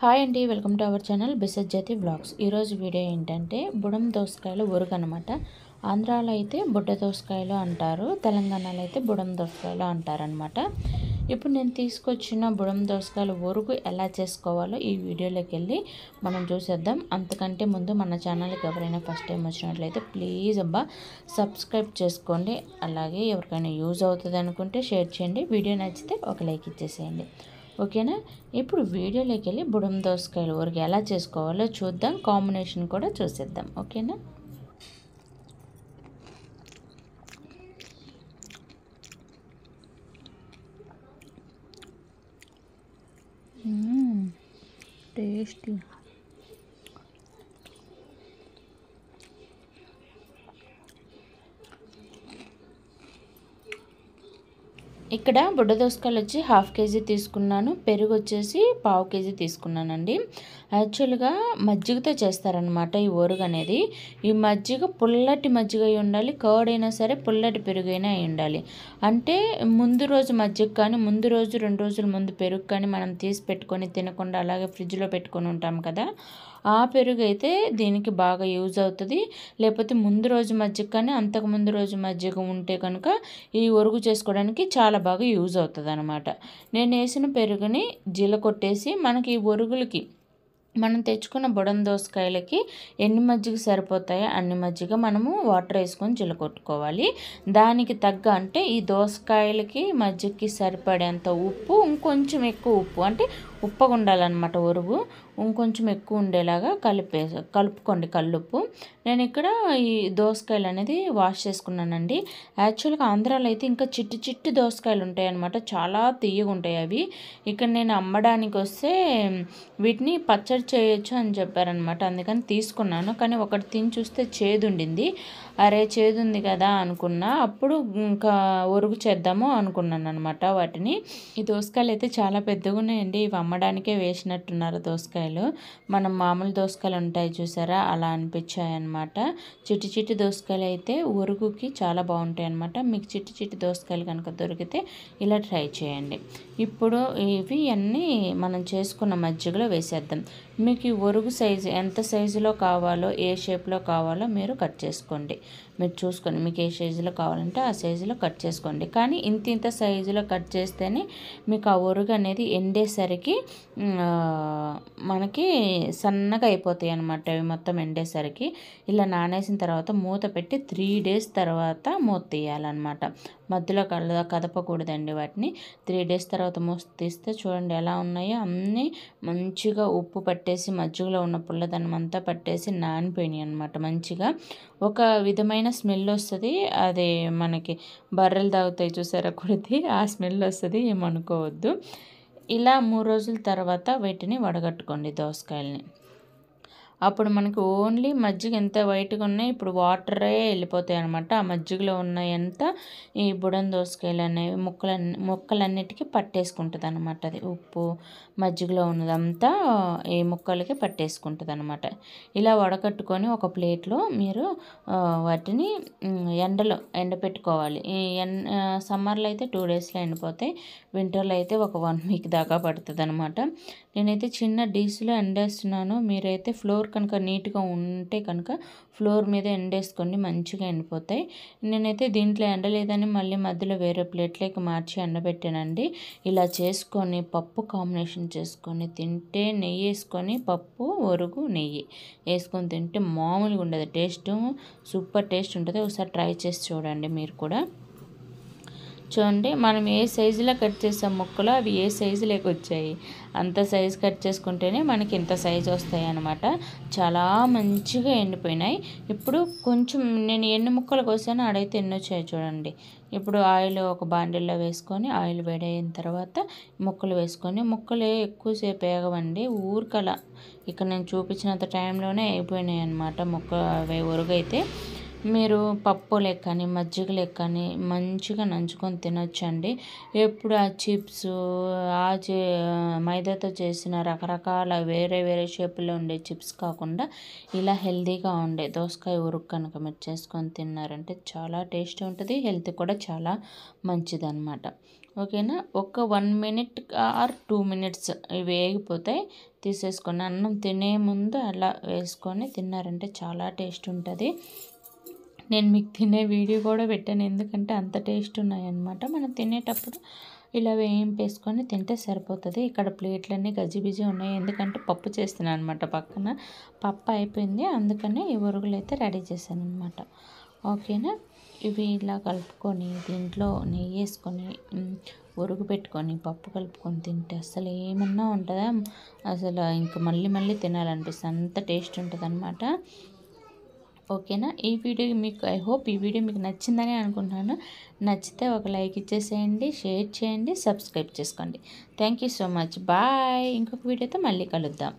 Hi అండి, welcome to our channel బిసజ్జతి vlogs. ఈరోజు వీడియో ఏంటంటే బుడం దోసకాయలు ఒరుగు అనమాట. ఆంధ్రాలో అయితే బుడ్డ దోసకాయలు అంటారు, తెలంగాణలో అయితే బుడం దోసకాయలు అంటారనమాట. ఇప్పుడు నేను తీసుకొచ్చిన బుడం దోసకాయలు ఒరుగు ఎలా చేసుకోవాలో ఈ వీడియోలోకి వెళ్ళి మనం చూసేద్దాం. అంతకంటే ముందు మన ఛానల్కి ఎవరైనా ఫస్ట్ టైం వచ్చినట్లయితే ప్లీజ్ సబ్స్క్రైబ్ చేసుకోండి. అలాగే ఎవరికైనా యూజ్ అవుతుంది అనుకుంటే షేర్ చేయండి. వీడియో నచ్చితే ఒక లైక్ ఇచ్చేసేయండి, ఓకేనా. ఇప్పుడు వీడియోలోకి వెళ్ళి బుడం దోసకాయలు ఊరికి ఎలా చేసుకోవాలో చూద్దాం, కాంబినేషన్ కూడా చూసేద్దాం, ఓకేనా. టేస్టీ. ఇక్కడ బుడ్డ దోసకాయలు వచ్చి హాఫ్ కేజీ తీసుకున్నాను, పెరుగు వచ్చేసి పావు కేజీ తీసుకున్నానండి. యాక్చువల్గా మజ్జిగతో చేస్తారనమాట ఈ ఒరుగు అనేది. ఈ మజ్జిగ పుల్లటి మజ్జిగ అయి ఉండాలి, కర్డ్ అయినా సరే పుల్లటి పెరుగు అయినా అయి ఉండాలి. అంటే ముందు రోజు మజ్జిగ కానీ, ముందు రోజు 2 రోజుల ముందు పెరుగు కానీ మనం తీసి పెట్టుకొని తినకుండా అలాగే ఫ్రిడ్జ్లో పెట్టుకొని ఉంటాం కదా, ఆ పెరుగు అయితే దీనికి బాగా యూజ్ అవుతుంది. లేకపోతే ముందు రోజు మజ్జిగ కానీ అంతకు ముందు రోజు మజ్జిగ ఉంటే కనుక ఈ ఒరుగు చేసుకోవడానికి చాలా బాగా యూజ్ అవుతుంది అనమాట. నేను వేసిన పెరుగుని జీలకొట్టేసి మనకి ఈ ఒరుగులకి మనం తెచ్చుకున్న బుడం దోసకాయలకి ఎన్ని మజ్జిగ సరిపోతాయో అన్ని మజ్జిగ మనము వాటర్ వేసుకొని జీలకొట్టుకోవాలి. దానికి తగ్గ అంటే ఈ దోసకాయలకి మజ్జిగకి సరిపడేంత ఉప్పు, ఇంకొంచెం ఎక్కువ ఉప్పు, అంటే ఉప్పగా ఉండాలన్నమాట ఒరుగు, ఇంకొంచెం ఎక్కువ ఉండేలాగా కలుపుకోండి కల్లుప్పు. నేను ఇక్కడ ఈ దోసకాయలు అనేది వాష్ చేసుకున్నానండి. యాక్చువల్గా ఆంధ్రాలో అయితే ఇంకా చిట్టి చిట్టి దోసకాయలు ఉంటాయి అన్నమాట, చాలా తీయగా ఉంటాయి అవి. ఇక్కడ నేను అమ్మడానికి వస్తే వీటిని పచ్చడి చేయొచ్చు అని చెప్పారనమాట, అందుకని తీసుకున్నాను. కానీ ఒకటి తిని చూస్తే చేదు ఉండింది. అరే చేదు ఉంది కదా అనుకున్నా, అప్పుడు ఇంకా ఒరుగు చేద్దాము అనుకున్నాను అనమాట వాటిని. ఈ దోసకాయలు అయితే చాలా పెద్దగా ఉన్నాయండి, ఇవి అమ్మడానికే వేసినట్టున్నారు దోసకాయలు. మనం మామూలు దోసకాయలు ఉంటాయి చూసారా, అలా అనిపించాయి అనమాట. చిట్టి చిట్టి దోసకాయలు అయితే ఒరుగుకి చాలా బాగుంటాయి అనమాట. మీకు చిట్టి చిట్టి దోసకాయలు కనుక దొరికితే ఇలా ట్రై చేయండి. ఇప్పుడు ఇవి అన్నీ మనం చేసుకున్న మజ్జిగలో వేసేద్దాం. మీకు ఈ ఒరుగు సైజు ఎంత సైజులో కావాలో, ఏ షేప్లో కావాలో మీరు కట్ చేసుకోండి. మీరు చూసుకొని మీకు ఏ సైజులో కావాలంటే ఆ సైజులో కట్ చేసుకోండి. కానీ ఇంత సైజులో కట్ చేస్తేనే మీకు ఆ ఒరుగు అనేది ఎండేసరికి మనకి సన్నగా అయిపోతాయి అన్నమాట. అవి మొత్తం ఎండేసరికి ఇలా నానేసిన తర్వాత మూత పెట్టి 3 days తర్వాత మూత తీయాలన్నమాట. మధ్యలో కదపకూడదండి వాటిని. 3 days తర్వాత మూత తీస్తే చూడండి ఎలా ఉన్నాయో, అన్నీ మంచిగా ఉప్పు పట్టేసి మజ్జిగలో ఉన్న పుల్లదనం అంతా పట్టేసి నానిపోయినాయి అన్నమాట. మంచిగా ఒక విధమైన స్మెల్ వస్తుంది, అది మనకి బర్రెలు తాగుతాయి చూసారా కుడితి, ఆ స్మెల్ వస్తుంది, ఏమనుకోవద్దు. ఇలా 3 రోజుల తర్వాత వీటిని వడగట్టుకోండి దోసకాయలని. అప్పుడు మనకి ఓన్లీ మజ్జిగ ఎంత వైట్గా ఉన్నాయి, ఇప్పుడు వాటరే వెళ్ళిపోతాయి అనమాట. ఆ మజ్జిగలో ఉన్నాయంతా ఈ బుడం దోసకాయలు అనేవి ముక్కలన్నిటికీ పట్టేసుకుంటుంది అనమాట. అది ఉప్పు మజ్జిగలో ఉన్నదంతా ఈ ముక్కలకి పట్టేసుకుంటుంది అనమాట. ఇలా వడకట్టుకొని ఒక ప్లేట్లో మీరు వాటిని ఎండపెట్టుకోవాలి. ఈ సమ్మర్లో అయితే 2 daysలో ఎండిపోతాయి, వింటర్లో అయితే ఒక 1 week దాకా పడుతుంది అనమాట. నేనైతే చిన్న డీస్లో ఎండేస్తున్నాను. మీరైతే ఫ్లోర్ కనుక నీట్గా ఉంటే కనుక ఫ్లోర్ మీద ఎండేసుకోండి, మంచిగా ఎండిపోతాయి. నేనైతే దీంట్లో ఎండలేదని మళ్ళీ మధ్యలో వేరే ప్లేట్లోకి మార్చి ఎండబెట్టానండి. ఇలా చేసుకొని పప్పు కాంబినేషన్ చేసుకొని తింటే, నెయ్యి వేసుకొని పప్పు ఒరుగు నెయ్యి వేసుకొని తింటే మామూలుగా ఉండదు, టేస్ట్ సూపర్ టేస్ట్ ఉంటుంది. ఒకసారి ట్రై చేసి చూడండి మీరు కూడా. చూడండి మనం ఏ సైజులో కట్ చేసాం ముక్కలు, అవి ఏ సైజులోకి వచ్చాయి. అంత సైజు కట్ చేసుకుంటేనే మనకి ఇంత సైజు వస్తాయి అన్నమాట. చాలా మంచిగా ఎండిపోయినాయి. ఇప్పుడు కొంచెం నేను ఎన్ని ముక్కలు కోసానో ఆడైతే ఎన్ని వచ్చాయి చూడండి. ఇప్పుడు ఆయిల్ ఒక బాండిల్లో వేసుకొని ఆయిల్ వేడైన తర్వాత ముక్కలు వేసుకొని, ముక్కలు ఎక్కువసేపు వేగవండి, ఊరికలా ఇక్కడ నేను చూపించినంత టైంలోనే అయిపోయినాయి అన్నమాట. ఒరుగైతే మీరు పప్పు లెక్కని మజ్జిగ లెక్కని మంచిగా నంచుకొని తినొచ్చండి. ఎప్పుడు ఆ చిప్స్, మైదాతో చేసిన రకరకాల వేరే వేరే షేపుల్లో ఉండే చిప్స్ కాకుండా ఇలా హెల్తీగా ఉండే దోసకాయ ఉరుకు కనుక మీరు చేసుకొని తిన్నారంటే చాలా టేస్టీ ఉంటుంది, హెల్త్ కూడా చాలా మంచిదన్నమాట. ఓకేనా. ఒక 1 మినిట్ ఆర్ 2 మినిట్స్ ఇవి వేగిపోతాయి. తీసేసుకొని అన్నం తినే ముందు అలా వేసుకొని తిన్నారంటే చాలా టేస్ట్ ఉంటుంది. నేను మీకు తినే వీడియో కూడా పెట్టాను, ఎందుకంటే అంత టేస్ట్ ఉన్నాయన్నమాట. మనం తినేటప్పుడు ఇలా వేయింపేసుకొని తింటే సరిపోతుంది. ఇక్కడ ప్లేట్లన్నీ గజిబిజి ఉన్నాయి, ఎందుకంటే పప్పు చేస్తున్నాను అనమాట. పక్కన పప్పు అయిపోయింది, అందుకని ఈ ఒరుగులు అయితే రెడీ చేశాను అనమాట. ఓకేనా. ఇవి ఇలా కలుపుకొని దీంట్లో నెయ్యి వేసుకొని ఒరుగు పెట్టుకొని పప్పు కలుపుకొని తింటే అసలు ఏమన్నా ఉంటుందా, అసలు ఇంకా మళ్ళీ మళ్ళీ తినాలనిపిస్తుంది, అంత టేస్ట్ ఉంటుంది అనమాట. ఓకేనా. ఈ వీడియో మీకు ఐ హోప్ ఈ వీడియో మీకు నచ్చిందని అనుకుంటున్నాను. నచ్చితే ఒక లైక్ ఇచ్చేసేయండి, షేర్ చేయండి, సబ్స్క్రైబ్ చేసుకోండి. Thank you so much. Bye. ఇంకొక వీడియోతో మళ్ళీ కలుద్దాం.